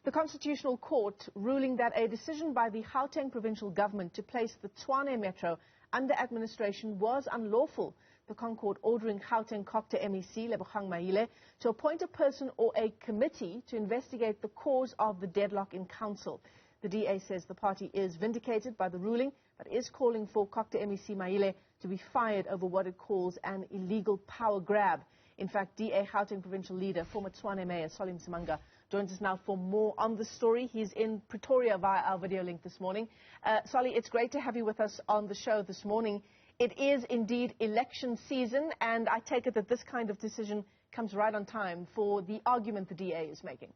The Constitutional Court ruling that a decision by the Gauteng Provincial Government to place the Tshwane Metro under administration was unlawful. The Concourt ordering Gauteng COGTA MEC Lebogang Maile to appoint a person or a committee to investigate the cause of the deadlock in council. The DA says the party is vindicated by the ruling, but is calling for COGTA MEC Maile to be fired over what it calls an illegal power grab. In fact, DA Gauteng Provincial Leader, former Tshwane Mayor Msimaga, joins us now for more on the story. He's in Pretoria via our video link this morning. Solly, it's great to have you with us on the show this morning. It is indeed election season, and I take it that this kind of decision comes right on time for the argument the DA is making.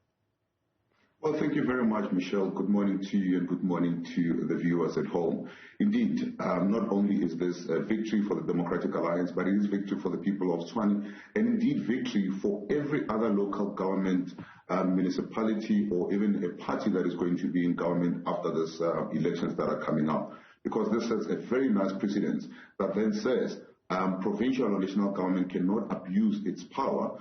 Well, thank you very much, Michelle. Good morning to you and good morning to the viewers at home. Indeed, not only is this a victory for the Democratic Alliance, but it is victory for the people of Tshwane, and indeed victory for every other local government, municipality, or even a party that is going to be in government after this elections that are coming up. Because this sets a very nice precedent that then says provincial or national government cannot abuse its power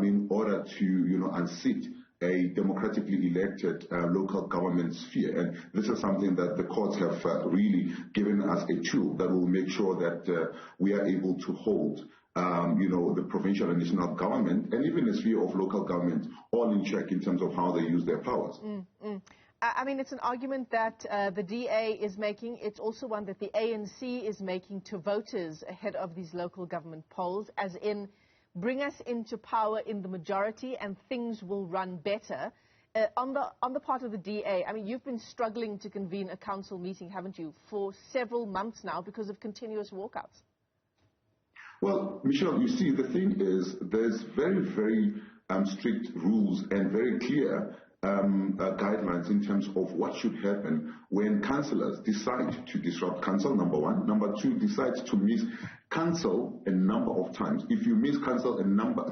in order to, unseat a democratically elected local government sphere. And this is something that the courts have really given us a tool that will make sure that we are able to hold the provincial and national government and even the sphere of local government all in check in terms of how they use their powers. I mean, it's an argument that the DA is making. It's also one that the ANC is making to voters ahead of these local government polls, as in, bring us into power in the majority and things will run better. On the part of the DA, I mean, you've been struggling to convene a council meeting, haven't you, for several months now because of continuous walkouts? Well, Michelle, you see, the thing is there's very, very strict rules and very clear guidelines in terms of what should happen when councillors decide to disrupt council, number one. Number two, decide to miss council a number of times. If you miss council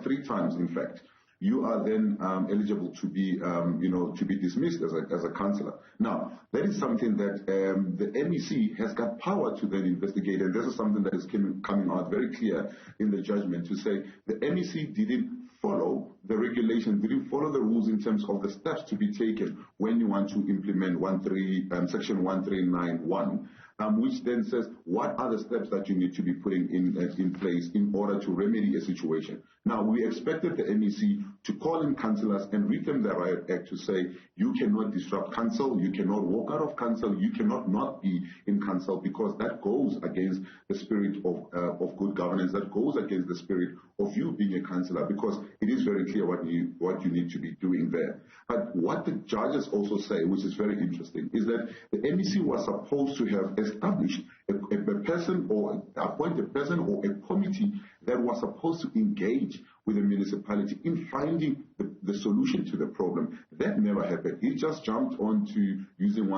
three times, in fact, you are then eligible to be, to be dismissed as a councillor. Now, that is something that the MEC has got power to then investigate, and this is something that is coming out very clear in the judgment to say the MEC didn't follow the regulation, didn't follow the rules in terms of the steps to be taken when you want to implement Section 1391, which then says what are the steps that you need to be putting in place in order to remedy a situation. Now, we expected the MEC to call in councillors and read them the riot act to say you cannot disrupt council, you cannot walk out of council, you cannot not be in council, because that goes against the spirit of good governance, that goes against the spirit of you being a councillor, because it is very clear what you need to be doing there. But what the judges also say, which is very interesting, is that the MEC was supposed to have established a person or appoint a person or a committee that was supposed to engage with the municipality in finding the solution to the problem. That never happened. It just jumped onto using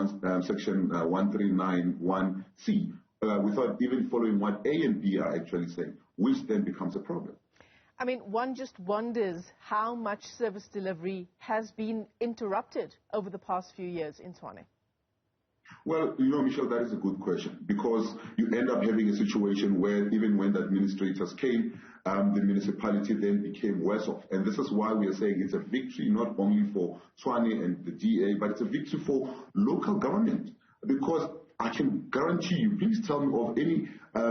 Section 1391C without even following what A and B are actually saying, which then becomes a problem. I mean, one just wonders how much service delivery has been interrupted over the past few years in Tshwane. Well, Michelle, that is a good question, because you end up having a situation where even when the administrators came, the municipality then became worse off. And this is why we are saying it's a victory not only for Tshwane and the DA, but it's a victory for local government. Because I can guarantee you, please tell me of any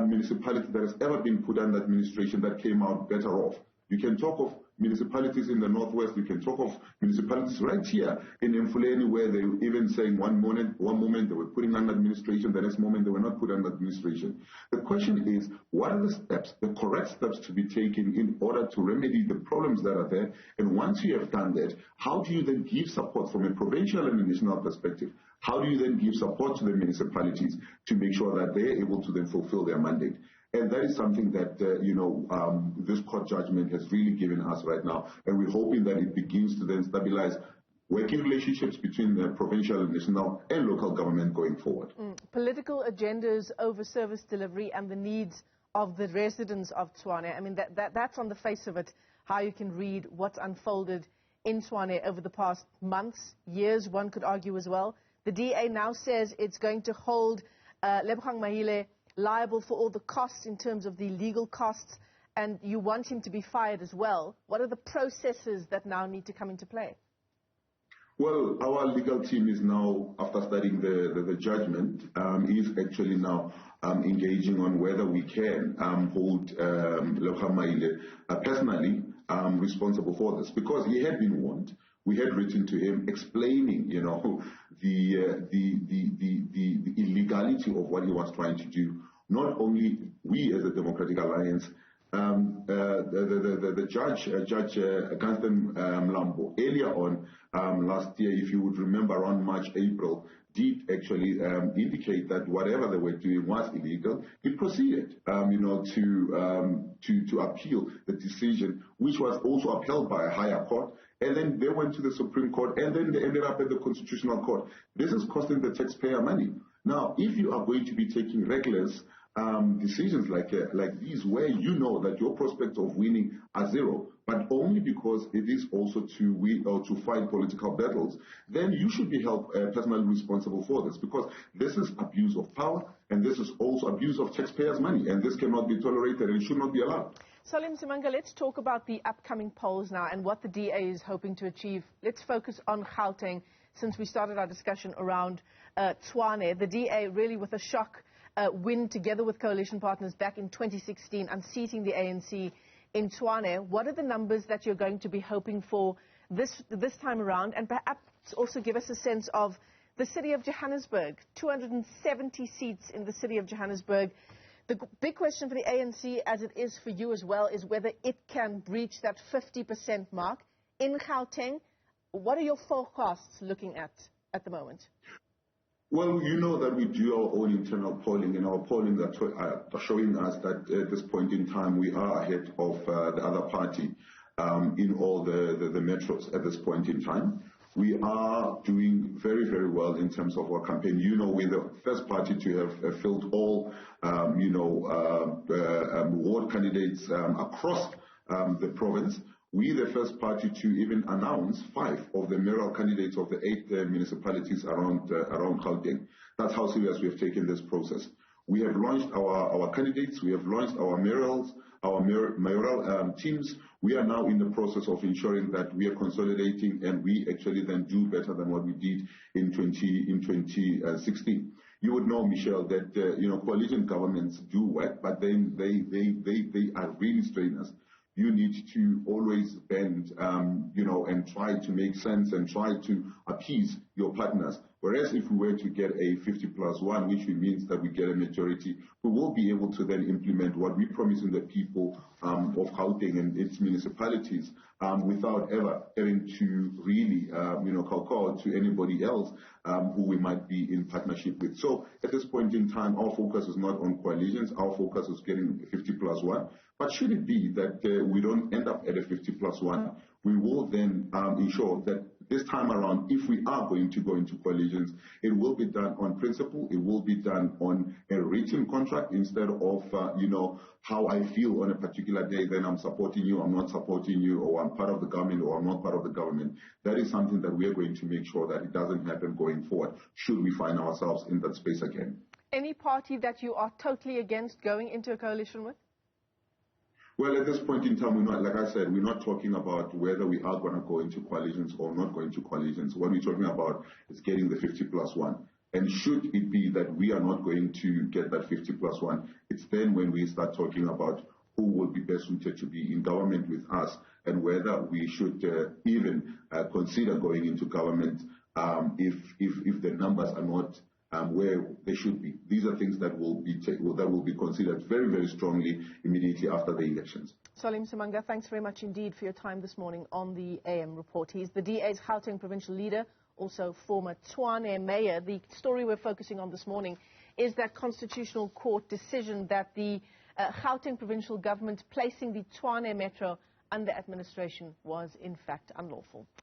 municipality that has ever been put under administration that came out better off. You can talk of municipalities in the northwest, you can talk of municipalities right here in Mfuleni, where they were even saying one moment they were putting under administration, the next moment they were not put under administration. The question is, what are the steps, the correct steps to be taken in order to remedy the problems that are there? And once you have done that, how do you then give support from a provincial and a national perspective? How do you then give support to the municipalities to make sure that they are able to then fulfill their mandate? And that is something that, this court judgment has really given us right now. And we're hoping that it begins to then stabilize working relationships between the provincial, national, and local government going forward. Political agendas over service delivery and the needs of the residents of Tshwane. I mean, that's on the face of it, how you can read what's unfolded in Tshwane over the past months, years, one could argue as well. The DA now says it's going to hold Lebogang Maile liable for all the costs in terms of the legal costs, and you want him to be fired as well. What are the processes that now need to come into play? Well, our legal team is now, after studying the judgment, is actually now engaging on whether we can hold Lebogang Maile personally responsible for this, because he had been warned. We had written to him explaining, the illegality of what he was trying to do. Not only we as the Democratic Alliance, the judge, Gauteng Provincial, earlier on last year, if you would remember, around March, April, did actually indicate that whatever they were doing was illegal. He proceeded, to appeal the decision, which was also upheld by a higher court. And then they went to the Supreme Court, and then they ended up at the Constitutional Court. This is costing the taxpayer money. Now, if you are going to be taking reckless decisions like these, where you know that your prospects of winning are zero, but only because it is also to win or to fight political battles, then you should be held personally responsible for this, because this is abuse of power, and this is also abuse of taxpayers' money, and this cannot be tolerated and should not be allowed. Msimaga, let's talk about the upcoming polls now and what the DA is hoping to achieve. Let's focus on Gauteng, since we started our discussion around Tshwane. The DA really with a shock win together with coalition partners back in 2016, unseating the ANC in Tshwane. What are the numbers that you're going to be hoping for this time around? And perhaps also give us a sense of the city of Johannesburg, 270 seats in the city of Johannesburg. The big question for the ANC, as it is for you as well, is whether it can breach that 50% mark in Gauteng. What are your forecasts looking at the moment? Well, you know that we do our own internal polling, and our polling are showing us that at this point in time we are ahead of the other party in all the metros at this point in time. We are doing very, very well in terms of our campaign. You know, we're the first party to have filled all, ward candidates across the province. We're the first party to even announce 5 of the mayoral candidates of the 8 municipalities around Gauteng. That's how serious we have taken this process. We have launched our candidates. We have launched our mayoral teams. We are now in the process of ensuring that we are consolidating, and we actually then do better than what we did in 2016. You would know, Michelle, that coalition governments do work, but then they are really strenuous. You need to always bend, and try to make sense and try to appease your partners. Whereas if we were to get a 50+1, which means that we get a majority, we will be able to then implement what we promise in the people of Gauteng and its municipalities without ever having to really, call to anybody else who we might be in partnership with. So at this point in time, our focus is not on coalitions. Our focus is getting 50+1. But should it be that we don't end up at a 50+1, we will then ensure that this time around, if we are going to go into coalitions, it will be done on principle. It will be done on a written contract instead of, how I feel on a particular day, then I'm supporting you, I'm not supporting you, or I'm part of the government, or I'm not part of the government. That is something that we are going to make sure that it doesn't happen going forward, should we find ourselves in that space again. Any party that you are totally against going into a coalition with? Well, at this point in time, we're not, like I said, we're not talking about whether we are going to go into coalitions or not going to coalitions. What we're talking about is getting the 50+1. And should it be that we are not going to get that 50+1, it's then when we start talking about who will be best suited to be in government with us, and whether we should even consider going into government if the numbers are not where they should be. These are things that will be considered very, very strongly immediately after the elections. Msimaga, thanks very much indeed for your time this morning on the AM Report. He's the DA's Gauteng Provincial Leader, also former Tshwane Mayor. The story we're focusing on this morning is that Constitutional Court decision that the Gauteng Provincial Government placing the Tshwane Metro under administration was in fact unlawful.